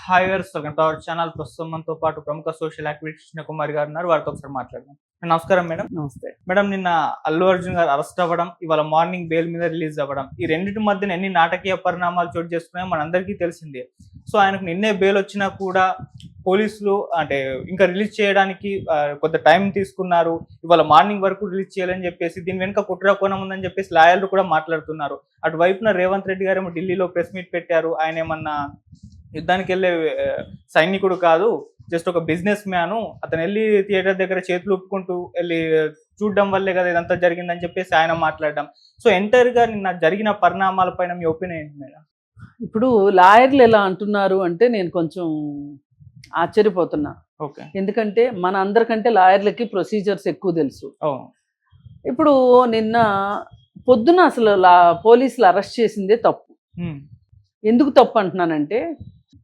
Hi viewers, welcome to our channel. ప్రస్తుతం మనతో పాటు ప్రముఖ సోషల్ యాక్టివిస్ట్ కృష్ణ కుమార్ గారు ఉన్నారు. వారితో ఒకసారి మాట్లాడదాం. నమస్కారం మేడం. నమస్తే మేడం, నిన్న అల్లు అర్జున్ గారు అరెస్ట్ అవ్వడం, ఇవాళ మార్నింగ్ బెయిల్ మీద రిలీజ్ అవ్వడం, ఈ రెండింటి మధ్యన ఎన్ని నాటకీయ పరిణామాలు చోటు చేసుకున్నాయో మనందరికీ తెలిసిందే. సో ఆయనకు నిన్నే బెయిల్ వచ్చినా కూడా పోలీసులు అంటే ఇంకా రిలీజ్ చేయడానికి కొంత టైం తీసుకున్నారు. ఇవాళ మార్నింగ్ వరకు రిలీజ్ చేయాలని చెప్పేసి దీని వెనుక కుట్ర కోణం ఉందని చెప్పేసి లాయర్లు కూడా మాట్లాడుతున్నారు. అటువైపున రేవంత్ రెడ్డి గారు ఏమో ఢిల్లీలో ప్రెస్ మీట్ పెట్టారు. ఆయన ఏమన్నా యుద్ధానికి వెళ్ళే సైనికుడు కాదు, జస్ట్ ఒక బిజినెస్ మ్యాను, అతను వెళ్ళి థియేటర్ దగ్గర చేతులు ఊపుకుంటూ వెళ్ళి చూడడం వల్లే కదా ఇదంతా జరిగిందని చెప్పేసి ఆయన మాట్లాడడం. సో ఎంటైర్ గా నిన్న జరిగిన పరిణామాల పైన మీ ఒపీనియన్ ఏంటి మేడం? ఇప్పుడు లాయర్లు ఎలా అంటున్నారు అంటే నేను కొంచెం ఆశ్చర్యపోతున్నా. ఓకే, ఎందుకంటే మన అందరికంటే లాయర్లకి ప్రొసీజర్స్ ఎక్కువ తెలుసు. ఇప్పుడు నిన్న పొద్దున అసలు పోలీసులు అరెస్ట్ చేసిందే తప్పు. ఎందుకు తప్పు అంటున్నానంటే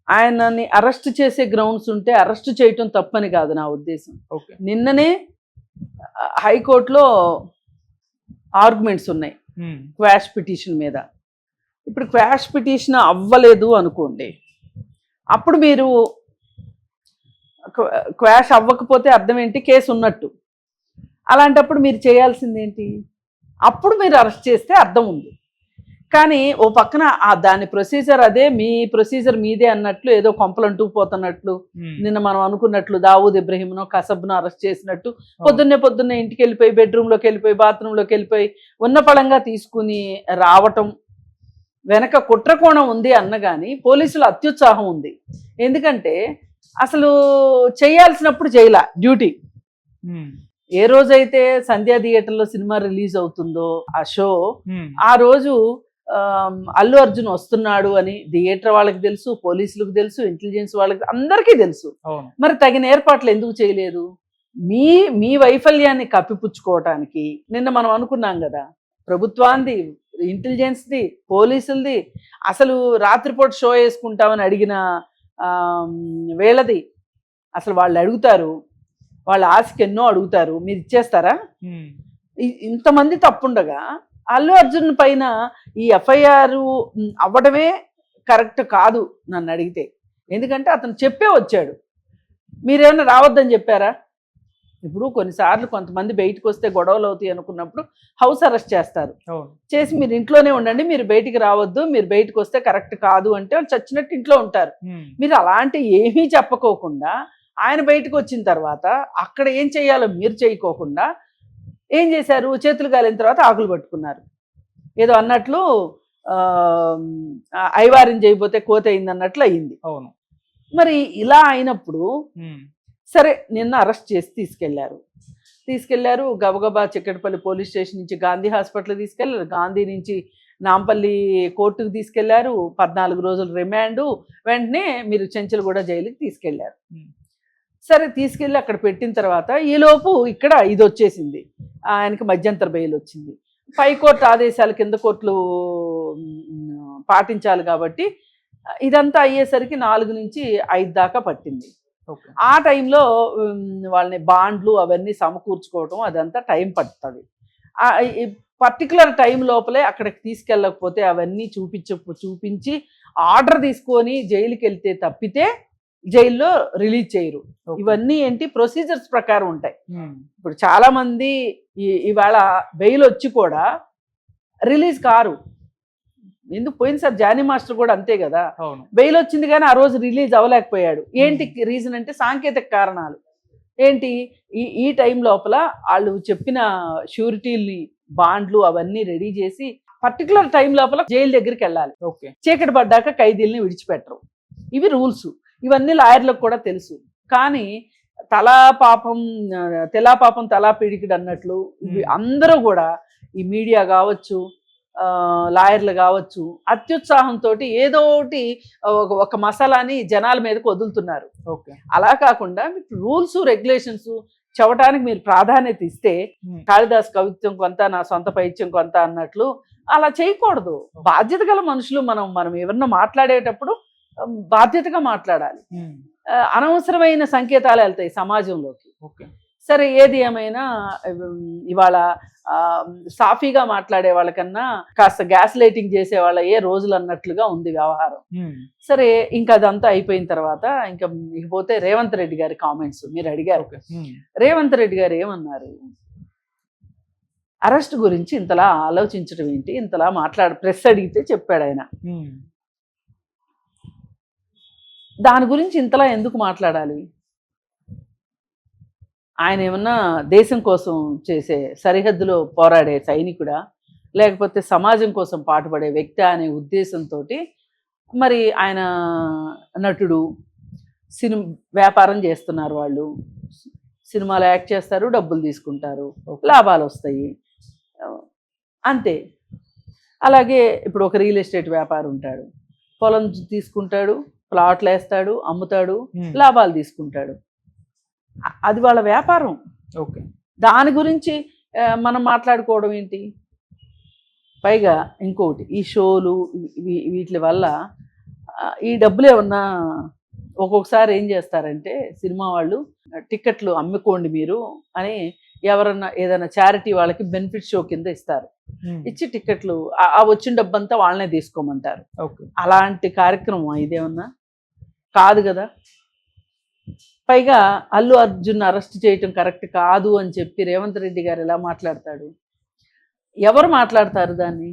ఆయనని అరెస్ట్ చేసే గ్రౌండ్స్ ఉంటే అరెస్ట్ చేయటం తప్పని కాదు నా ఉద్దేశం. నిన్ననే హైకోర్టులో ఆర్గ్యుమెంట్స్ ఉన్నాయి క్వాష్ పిటిషన్ మీద. ఇప్పుడు క్వాష్ పిటిషన్ అవ్వలేదు అనుకోండి, అప్పుడు మీరు క్వాష్ అవ్వకపోతే అర్థం ఏంటి? కేసు ఉన్నట్టు. అలాంటప్పుడు మీరు చేయాల్సింది ఏంటి? అప్పుడు మీరు అరెస్ట్ చేస్తే అర్థం ఉంది. కానీ ఓ పక్కన దాని ప్రొసీజర్ అదే, మీ ప్రొసీజర్ మీదే అన్నట్లు, ఏదో కొంపలు అంటుకుపోతున్నట్లు, నిన్న మనం అనుకున్నట్లు దావూద్ ఇబ్రహీంనో కసబ్ను అరెస్ట్ చేసినట్టు పొద్దున్నే ఇంటికి వెళ్ళిపోయి బెడ్రూమ్లోకి వెళ్ళిపోయి బాత్రూంలోకి వెళ్ళిపోయి ఉన్న పళంగా తీసుకుని రావటం వెనక కుట్రకోణం ఉంది అన్నగాని పోలీసులు అత్యుత్సాహం ఉంది. ఎందుకంటే అసలు చేయాల్సినప్పుడు చేయలా డ్యూటీ. ఏ రోజైతే సంధ్యా థియేటర్లో సినిమా రిలీజ్ అవుతుందో ఆ షో, ఆ రోజు అల్లు అర్జున్ వస్తున్నాడు అని థియేటర్ వాళ్ళకి తెలుసు, పోలీసులకు తెలుసు, ఇంటెలిజెన్స్ వాళ్ళకి అందరికీ తెలుసు. మరి తగిన ఏర్పాట్లు ఎందుకు చేయలేదు? మీ వైఫల్యాన్ని కప్పిపుచ్చుకోవటానికి నిన్న మనం అనుకున్నాం కదా, ప్రభుత్వాన్ని, ఇంటెలిజెన్స్ది, పోలీసులది, అసలు రాత్రిపూట షో వేసుకుంటామని అడిగిన వేళది. అసలు వాళ్ళు అడుగుతారు, వాళ్ళ ఆశకి ఎన్నో అడుగుతారు, మీరు ఇచ్చేస్తారా? ఇంతమంది తప్పుండగా అల్లు అర్జున్ పైన ఈ ఎఫ్ఐఆర్ అవ్వడమే కరెక్ట్ కాదు నన్ను అడిగితే. ఎందుకంటే అతను చెప్పే వచ్చాడు. మీరేమన్నా రావద్దని చెప్పారా? ఇప్పుడు కొన్నిసార్లు కొంతమంది బయటకు వస్తే గొడవలు అవుతాయి అనుకున్నప్పుడు హౌస్ అరెస్ట్ చేస్తారు. చేసి మీరు ఇంట్లోనే ఉండండి, మీరు బయటికి రావద్దు, మీరు బయటకు వస్తే కరెక్ట్ కాదు అంటే వాళ్ళు చచ్చినట్టు ఇంట్లో ఉంటారు. మీరు అలాంటి ఏమీ చెప్పకోకుండా ఆయన బయటకు వచ్చిన తర్వాత అక్కడ ఏం చేయాలో మీరు చేయకోకుండా ఏం చేశారు? చేతులు కాలిన తర్వాత ఆకులు పట్టుకున్నారు. ఏదో అన్నట్లు ఐవారిని చేయబోతే కోత అయింది అన్నట్లు అయింది. అవును. మరి ఇలా అయినప్పుడు సరే నిన్న అరెస్ట్ చేసి తీసుకెళ్లారు. గబగబా చిక్కడపల్లి పోలీస్ స్టేషన్ నుంచి గాంధీ హాస్పిటల్ తీసుకెళ్లారు, గాంధీ నుంచి నాంపల్లి కోర్టుకు తీసుకెళ్లారు, 14 రోజులు రిమాండు, వెంటనే మీరు చెంచల్గూడ జైలుకి తీసుకెళ్లారు. సరే తీసుకెళ్ళి అక్కడ పెట్టిన తర్వాత ఈలోపు ఇక్కడ ఇది వచ్చేసింది, ఆయనకి మధ్యంతర బెయిల్ వచ్చింది. పైకోర్టు ఆదేశాల కింద కోర్టులు పాటించాలి కాబట్టి ఇదంతా అయ్యేసరికి 4 నుంచి 5 దాకా పట్టింది. ఆ టైంలో వాళ్ళని బాండ్లు అవన్నీ సమకూర్చుకోవటం అదంతా టైం పడుతుంది. పర్టికులర్ టైం లోపలే అక్కడికి తీసుకెళ్ళకపోతే అవన్నీ చూపించి ఆర్డర్ తీసుకొని జైలుకి వెళ్తే తప్పితే జైల్లో రిలీజ్ చేయరు. ఇవన్నీ ఏంటి ప్రొసీజర్స్ ప్రకారం ఉంటాయి. ఇప్పుడు చాలా మంది ఇవాళ బెయిల్ వచ్చి కూడా రిలీజ్ కారు. ఎందుకు? పోయినసారి జానీ మాస్టర్ కూడా అంతే కదా, బెయిల్ వచ్చింది కానీ ఆ రోజు రిలీజ్ అవ్వలేకపోయాడు. ఏంటి రీజన్ అంటే సాంకేతిక కారణాలు. ఏంటి? ఈ టైం లోపల వాళ్ళు చెప్పిన షూరిటీల్ని, బాండ్లు అవన్నీ రెడీ చేసి పర్టికులర్ టైం లోపల జైలు దగ్గరికి వెళ్ళాలి. చీకటి పడ్డాక ఖైదీల్ని విడిచిపెట్టరు. ఇవి రూల్స్. ఇవన్నీ లాయర్లకు కూడా తెలుసు. కానీ తెలా పాపం తలా పీడికిడు అన్నట్లు అందరూ కూడా ఈ మీడియా కావచ్చు, లాయర్లు కావచ్చు, అత్యుత్సాహంతో ఏదో ఒకటి ఒక మసాలాని జనాల మీదకి వదులుతున్నారు. అలా కాకుండా రూల్స్ రెగ్యులేషన్స్ చెప్పడానికి మీరు ప్రాధాన్యత ఇస్తే, కాళిదాస్ కవిత్వం కొంత, నా సొంత పైత్యం కొంత అన్నట్లు అలా చేయకూడదు. బాధ్యత గల మనుషులు మనం ఎవరన్నా మాట్లాడేటప్పుడు బాధ్యతగా మాట్లాడాలి. అనవసరమైన సంకేతాలు వెళ్తాయి సమాజంలోకి. సరే ఏది ఏమైనా ఇవాళ సాఫీగా మాట్లాడే వాళ్ళకన్నా కాస్త గ్యాస్ లైటింగ్ చేసే వాళ్ళ ఏ రోజులు అన్నట్లుగా ఉంది వ్యవహారం. సరే ఇంకా అదంతా అయిపోయిన తర్వాత ఇంకా పోతే రేవంత్ రెడ్డి గారి కామెంట్స్ మీరు అడిగారు. రేవంత్ రెడ్డి గారు ఏమన్నారు, అరెస్ట్ గురించి ఇంతలా ఆలోచించడం ఏంటి, ఇంతలా ప్రెస్ అడిగితే చెప్పాడు ఆయన. దాని గురించి ఇంతలా ఎందుకు మాట్లాడాలి? ఆయన ఏమన్నా దేశం కోసం చేసే సరిహద్దులో పోరాడే సైనికుడా, లేకపోతే సమాజం కోసం పాటుపడే వ్యక్తి అనే ఉద్దేశంతో మరి ఆయన నటుడు, వ్యాపారం చేస్తున్నారు. వాళ్ళు సినిమాలో యాక్ట్ చేస్తారు, డబ్బులు తీసుకుంటారు, లాభాలు వస్తాయి, అంతే. అలాగే ఇప్పుడు ఒక రియల్ ఎస్టేట్ వ్యాపారం ఉంటాడు, పొలం తీసుకుంటాడు, ప్లాట్లు వేస్తాడు, అమ్ముతాడు, లాభాలు తీసుకుంటాడు, అది వాళ్ళ వ్యాపారం. ఓకే, దాని గురించి మనం మాట్లాడుకోవడం ఏంటి? పైగా ఇంకోటి, ఈ షోలు వీటి వల్ల ఈ డబ్బులు ఏమన్నా ఒక్కొక్కసారి ఏం చేస్తారంటే సినిమా వాళ్ళు టికెట్లు అమ్ముకోండి మీరు అని ఎవరన్నా ఏదైనా చారిటీ వాళ్ళకి బెనిఫిట్ షో కింద ఇస్తారు. ఇచ్చి టికెట్లు ఆ వచ్చిన డబ్బంతా వాళ్ళనే తీసుకోమంటారు. అలాంటి కార్యక్రమం ఇదేమన్నా కాదు కదా. పైగా అల్లు అర్జున్ అరెస్ట్ చేయటం కరెక్ట్ కాదు అని చెప్పి రేవంత్ రెడ్డి గారు ఎలా మాట్లాడతాడు? ఎవరు మాట్లాడతారు దాన్ని?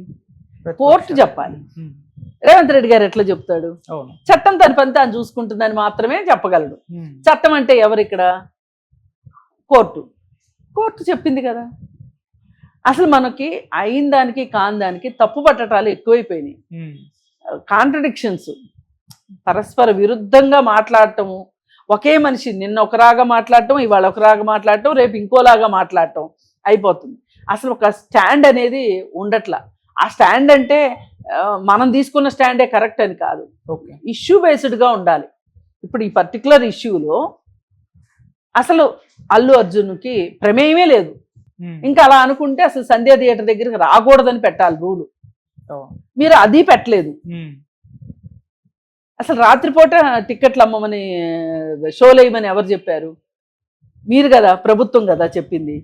కోర్టు చెప్పాలి. రేవంత్ రెడ్డి గారు ఎట్లా చెప్తాడు? చట్టం తన పని తాను చూసుకుంటుందని మాత్రమే చెప్పగలడు. చట్టం అంటే ఎవరు ఇక్కడ? కోర్టు చెప్పింది కదా. అసలు మనకి అయిన దానికి కాని దానికి తప్పు పట్టటాలు ఎక్కువైపోయినాయి. కాంట్రడిక్షన్స్, పరస్పర విరుద్ధంగా మాట్లాడటము, ఒకే మనిషి నిన్న ఒకలాగా మాట్లాడటం, ఇవాళ ఒకలాగా మాట్లాడటం, రేపు ఇంకోలాగా మాట్లాడటం అయిపోతుంది. అసలు ఒక స్టాండ్ అనేది ఉండట్లా. ఆ స్టాండ్ అంటే మనం తీసుకున్న స్టాండే కరెక్ట్ అని కాదు, ఇష్యూ బేస్డ్గా ఉండాలి. ఇప్పుడు ఈ పర్టికులర్ ఇష్యూలో అసలు అల్లు అర్జున్కి ప్రమేయమే లేదు. ఇంకా అలా అనుకుంటే అసలు సంధ్యా థియేటర్ దగ్గరికి రాకూడదని పెట్టాలి రూలు. మీరు అది పెట్టలేదు. అసలు రాత్రిపూట టిక్కెట్లు అమ్మమని, షోలు వేయమని ఎవరు చెప్పారు? మీరు కదా, ప్రభుత్వం కదా చెప్పింది.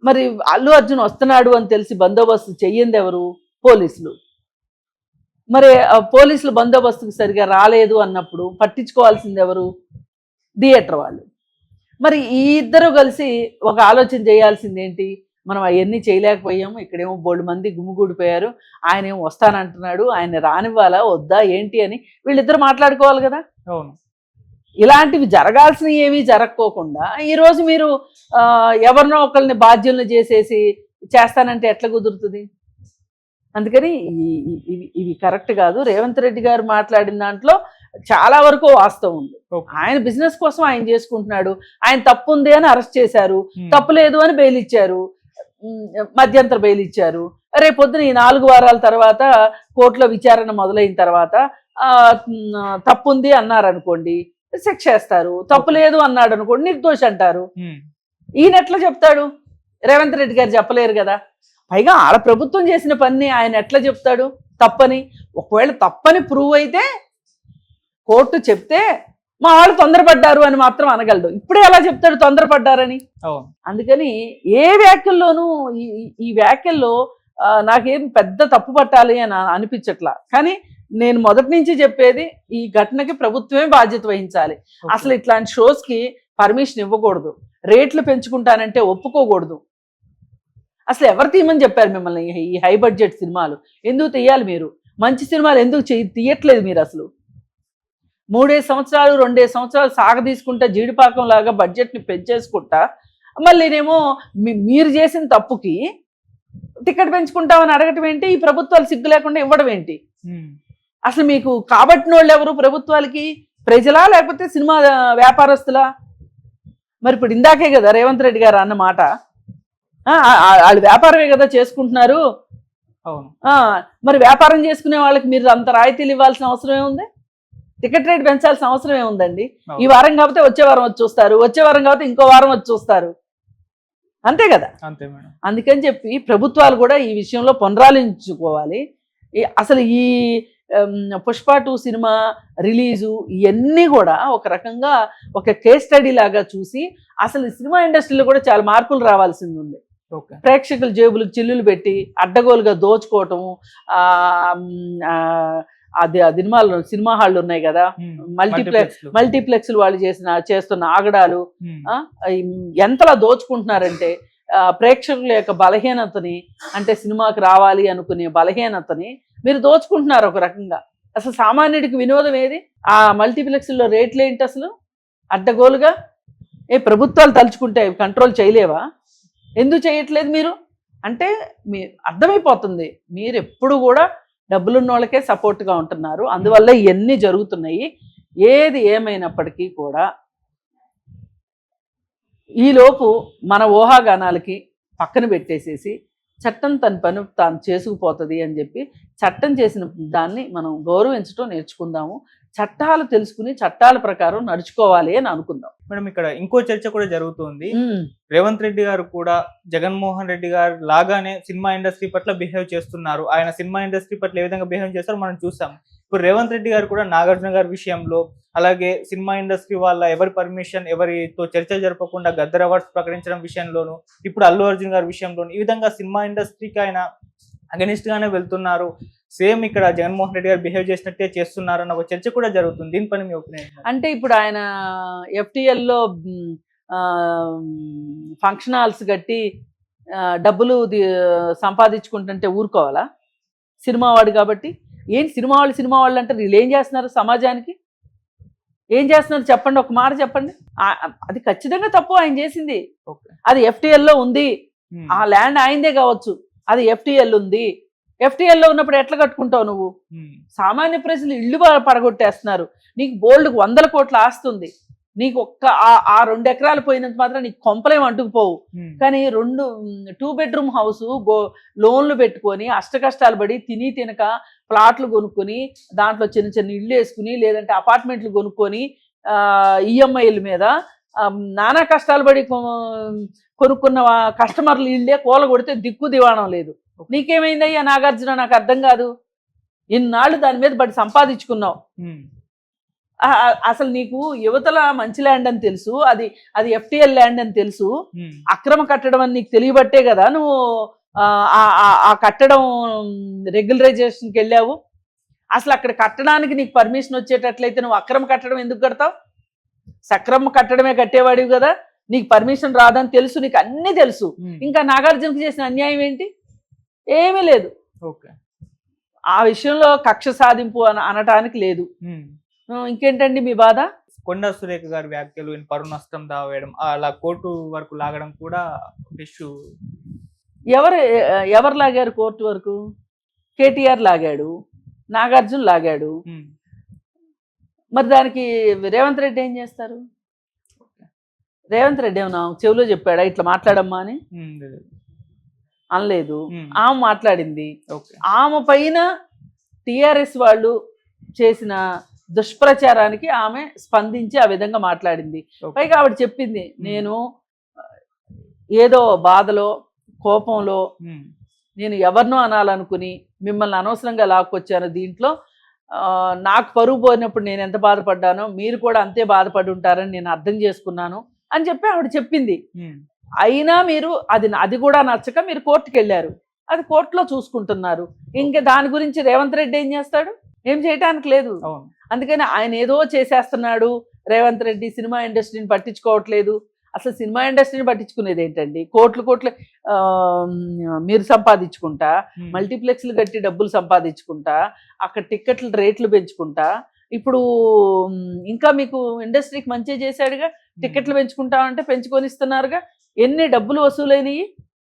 మరి అల్లు అర్జున్ వస్తున్నాడు అని తెలిసి బందోబస్తు చెయ్యింది ఎవరు? పోలీసులు. మరి పోలీసులు బందోబస్తుకు సరిగా రాలేదు అన్నప్పుడు పట్టించుకోవాల్సింది ఎవరు? థియేటర్ వాళ్ళు. మరి ఈ ఇద్దరు కలిసి ఒక ఆలోచన చేయాల్సింది ఏంటి? మనం అవన్నీ చేయలేకపోయాము, ఇక్కడేమో బోల్డ్ మంది గుమ్మిగూడిపోయారు, ఆయన ఏమో వస్తానంటున్నాడు, ఆయన రానివ్వాలా వద్దా ఏంటి అని వీళ్ళిద్దరు మాట్లాడుకోవాలి కదా. ఇలాంటివి జరగాల్సినవి ఏమీ జరగకోకుండా ఈరోజు మీరు ఎవరినో ఒకరిని బాధ్యులను చేసేసి చేస్తానంటే ఎట్లా కుదురుతుంది? అందుకని ఇవి కరెక్ట్ కాదు. రేవంత్ రెడ్డి గారు మాట్లాడిన దాంట్లో చాలా వరకు వాస్తవం ఉంది. ఆయన బిజినెస్ కోసం ఆయన చేసుకుంటున్నాడు, ఆయన తప్పు ఉంది అని అరెస్ట్ చేశారు, తప్పు లేదు అని బెయిల్ ఇచ్చారు, మధ్యంతర బెయిల్ ఇచ్చారు. రేపొద్దున ఈ 4 వారాల తర్వాత కోర్టులో విచారణ మొదలైన తర్వాత తప్పు ఉంది అన్నారు అనుకోండి, శిక్ష వేస్తారు. తప్పు లేదు అన్నాడు అనుకోండి, నిర్దోషి అంటారు. ఈయన ఎట్లా చెప్తాడు? రేవంత్ రెడ్డి గారు చెప్పలేరు కదా. పైగా ఆడ ప్రభుత్వం చేసిన పని ఆయన ఎట్లా చెప్తాడు తప్పని? ఒకవేళ తప్పని ప్రూవ్ అయితే కోర్టు చెప్తే మా వాళ్ళు తొందరపడ్డారు అని మాత్రం అనగలడు. ఇప్పుడే ఎలా చెప్తాడు తొందరపడ్డారని? అందుకని ఏ వ్యాఖ్యల్లోనూ ఈ వ్యాఖ్యల్లో నాకేం పెద్ద తప్పు పట్టాలి అని అనిపించట్లా. కానీ నేను మొదటి నుంచి చెప్పేది, ఈ ఘటనకి ప్రభుత్వమే బాధ్యత వహించాలి. అసలు ఇట్లాంటి షోస్కి పర్మిషన్ ఇవ్వకూడదు, రేట్లు పెంచుకుంటానంటే ఒప్పుకోకూడదు. అసలు ఎవరు తీయమని చెప్పారు మిమ్మల్ని? ఈ హై బడ్జెట్ సినిమాలు ఎందుకు తీయాలి? మీరు మంచి సినిమాలు ఎందుకు తీయట్లేదు? మీరు అసలు 3 సంవత్సరాలు 2 సంవత్సరాలు సాగదీసుకుంటా జీడిపాకం లాగా బడ్జెట్ని పెంచేసుకుంటా మళ్ళీనేమో మీరు చేసిన తప్పుకి టికెట్ పెంచుకుంటామని అడగటం ఏంటి? ఈ ప్రభుత్వాలు సిగ్గు లేకుండా ఇవ్వడం ఏంటి? అసలు మీకు కాబట్టిన వాళ్ళు ఎవరు ప్రభుత్వాలకి? ప్రజలా లేకపోతే సినిమా వ్యాపారస్తులా? మరి ఇప్పుడు ఇందాకే కదా రేవంత్ రెడ్డి గారు అన్న మాట, వాళ్ళు వ్యాపారమే కదా చేసుకుంటున్నారు. మరి వ్యాపారం చేసుకునే వాళ్ళకి మీరు అంత రాయితీలు ఇవ్వాల్సిన అవసరం ఏముంది? టికెట్ రేట్ పెంచాల్సిన అవసరం ఏముందండి? ఈ వారం కాకపోతే వచ్చే వారం వచ్చి చూస్తారు, వచ్చే వారం కాకపోతే ఇంకో వారం వచ్చి చూస్తారు, అంతే కదా. అందుకని చెప్పి ప్రభుత్వాలు కూడా ఈ విషయంలో పునరాలోచించుకోవాలి. అసలు పుష్ప 2 సినిమా రిలీజు ఇవన్నీ కూడా ఒక రకంగా ఒక కేస్ స్టడీ లాగా చూసి అసలు సినిమా ఇండస్ట్రీలో కూడా చాలా మార్పులు రావాల్సింది ఉంది. ఓకే. ప్రేక్షకుల జేబులకు చిల్లులు పెట్టి అడ్డగోలుగా దోచుకోవటము, అది సినిమా హాళ్ళు ఉన్నాయి కదా, మల్టీప్లెక్స్లు వాళ్ళు చేస్తున్న ఆగడాలు ఎంతలా దోచుకుంటున్నారంటే ప్రేక్షకుల యొక్క బలహీనతని, అంటే సినిమాకి రావాలి అనుకునే బలహీనతని మీరు దోచుకుంటున్నారు ఒక రకంగా. అసలు సామాన్యుడికి వినోదం ఏది? ఆ మల్టీప్లెక్స్లో రేట్లు ఏంటి అసలు అడ్డగోలుగా? ప్రభుత్వాలు తలుచుకుంటే కంట్రోల్ చేయలేవా? ఎందుకు చేయట్లేదు మీరు? అంటే మీ అర్థమైపోతుంది మీరు ఎప్పుడు కూడా డబ్బులున్న వాళ్ళకే సపోర్ట్గా ఉంటున్నారు, అందువల్ల ఇవన్నీ జరుగుతున్నాయి. ఏది ఏమైనప్పటికీ కూడా ఈలోపు మన ఊహాగానాలకి పక్కన పెట్టేసేసి చట్టం తన పని తాను చేసుకుపోతుంది అని చెప్పి చట్టం చేసిన దాన్ని మనం గౌరవించడం నేర్చుకుందాము. చట్టాలు తెలుసుకుని చట్టాల ప్రకారం నడుచుకోవాలి అని అనుకుందాం. మేడం, ఇక్కడ ఇంకో చర్చ కూడా జరుగుతుంది. రేవంత్ రెడ్డి గారు కూడా జగన్మోహన్ రెడ్డి గారు లాగానే సినిమా ఇండస్ట్రీ పట్ల బిహేవ్ చేస్తున్నారు. ఆయన సినిమా ఇండస్ట్రీ పట్ల ఏ విధంగా బిహేవ్ చేస్తారో మనం చూసాం. ఇప్పుడు రేవంత్ రెడ్డి గారు కూడా నాగార్జున గారి విషయంలో, అలాగే సినిమా ఇండస్ట్రీ వాళ్ళ ఎవరి పర్మిషన్ ఎవరితో చర్చలు జరపకుండా గద్దర్ అవార్డ్స్ ప్రకటించడం విషయంలోను, ఇప్పుడు అల్లు అర్జున్ గారి విషయంలోను ఈ విధంగా సినిమా ఇండస్ట్రీకి ఆయన అగెనిస్ట్ గానే వెళ్తున్నారు. సేమ్ ఇక్కడ జగన్మోహన్ రెడ్డి గారు బిహేవ్ చేసినట్టే చేస్తున్నారు అన్న ఒక చర్చ కూడా జరుగుతుంది. దీనిపైన మీ ఒపీనియన్? అంటే ఇప్పుడు ఆయన FTLలో ఫంక్షన్ హాల్స్ కట్టి డబ్బులు సంపాదించుకుంటుంటే ఊరుకోవాలా? సినిమా వాడు కాబట్టి. ఏంటి సినిమా వాళ్ళు అంటే వీళ్ళు ఏం చేస్తున్నారు సమాజానికి? ఏం చేస్తున్నారు చెప్పండి, ఒక మాట చెప్పండి. అది ఖచ్చితంగా తప్పు ఆయన చేసింది. అది FTLలో ఉంది, ఆ ల్యాండ్ ఆయనదే కావచ్చు, అది FTL ఉంది. FTLలో ఉన్నప్పుడు ఎట్లా కట్టుకుంటావు నువ్వు? సామాన్య ప్రజలు ఇల్లు పడగొట్టేస్తున్నారు. నీకు బోల్డ్ 100 కోట్ల ఆస్తుంది, నీకు ఒక్క ఆ 2 ఎకరాలు పోయినంత మాత్రం నీకు కొంపలేం అంటుకుపోవు. కానీ 2 బెడ్రూమ్ హౌస్ లోన్లు పెట్టుకొని అష్టకష్టాలు పడి తిని తినక ప్లాట్లు కొనుక్కొని దాంట్లో చిన్న చిన్న ఇళ్ళు వేసుకుని, లేదంటే అపార్ట్మెంట్లు కొనుక్కొని EMIల మీద నానా కష్టాలు పడి కొనుక్కున్న కస్టమర్లు ఇళ్ళే కూల కొడితే దిక్కు దివాణం లేదు. నీకేమైందయ్యా నాగార్జున? నాకు అర్థం కాదు. ఇన్నాళ్ళు దాని మీద బట్టి సంపాదించుకున్నావు. అసలు నీకు యువతల మంచి ల్యాండ్ అని తెలుసు, అది FTL ల్యాండ్ అని తెలుసు, అక్రమ కట్టడం అని నీకు తెలియబట్టే కదా నువ్వు ఆ కట్టడం రెగ్యులరైజేషన్కి వెళ్ళావు. అసలు అక్కడ కట్టడానికి నీకు పర్మిషన్ వచ్చేటట్లయితే నువ్వు అక్రమ కట్టడం ఎందుకు కడతావు? సక్రమ కట్టడమే కట్టేవాడివి కదా, నీకు పర్మిషన్ రాదని తెలుసు, నీకు అన్నీ తెలుసు. ఇంకా నాగార్జునకి చేసిన అన్యాయం ఏంటి? ఏమీ లేదు. ఆ విషయంలో కక్ష సాధింపు అనటానికి లేదు. ఇంకేంటండి మీ బాధ? కొండా సురేఖ గారి వ్యాఖ్యలు, పరువు నష్టం దావేయడం, అలా కోర్టు వరకు లాగడం కూడా ఇష్యూ. ఎవరు లాగారు కోర్టు వరకు? KTR లాగాడు, నాగార్జున లాగాడు. మరి దానికి రేవంత్ రెడ్డి ఏం చేస్తారు? రేవంత్ రెడ్డి ఏమన్నా చెవిలో చెప్పాడా ఇట్లా మాట్లాడమ్మా అని? అనలేదు. ఆమె మాట్లాడింది. ఆమె పైన TRS వాళ్ళు చేసిన దుష్ప్రచారానికి ఆమె స్పందించి ఆ విధంగా మాట్లాడింది. పైగా ఆవిడ చెప్పింది, నేను ఏదో బాధలో కోపంలో నేను ఎవరినో అనాలనుకుని మిమ్మల్ని అనవసరంగా లాక్కొచ్చాను, దీంట్లో నాకు పరుగు పోయినప్పుడు నేను ఎంత బాధపడ్డానో మీరు కూడా అంతే బాధపడి ఉంటారని నేను అర్థం చేసుకున్నాను అని చెప్పి ఆవిడ చెప్పింది. అయినా మీరు అది కూడా నచ్చక మీరు కోర్టుకు వెళ్ళారు, అది కోర్టులో చూసుకుంటున్నారు. ఇంకా దాని గురించి రేవంత్ రెడ్డి ఏం చేస్తాడు? ఏం చేయటానికి లేదు. అందుకని ఆయన ఏదో చేసేస్తున్నాడు రేవంత్ రెడ్డి, సినిమా ఇండస్ట్రీని పట్టించుకోవట్లేదు. అసలు సినిమా ఇండస్ట్రీని పట్టించుకునేది ఏంటండి? కోట్లు మీరు సంపాదించుకుంటా, మల్టీప్లెక్స్లు కట్టి డబ్బులు సంపాదించుకుంటా, అక్కడ టిక్కెట్ల రేట్లు పెంచుకుంటా, ఇప్పుడు ఇంకా మీకు ఇండస్ట్రీకి మంచిగా చేశాడుగా, టిక్కెట్లు పెంచుకుంటా అంటే పెంచుకొని ఇస్తున్నారుగా. ఎన్ని డబ్బులు వసూలైనవి?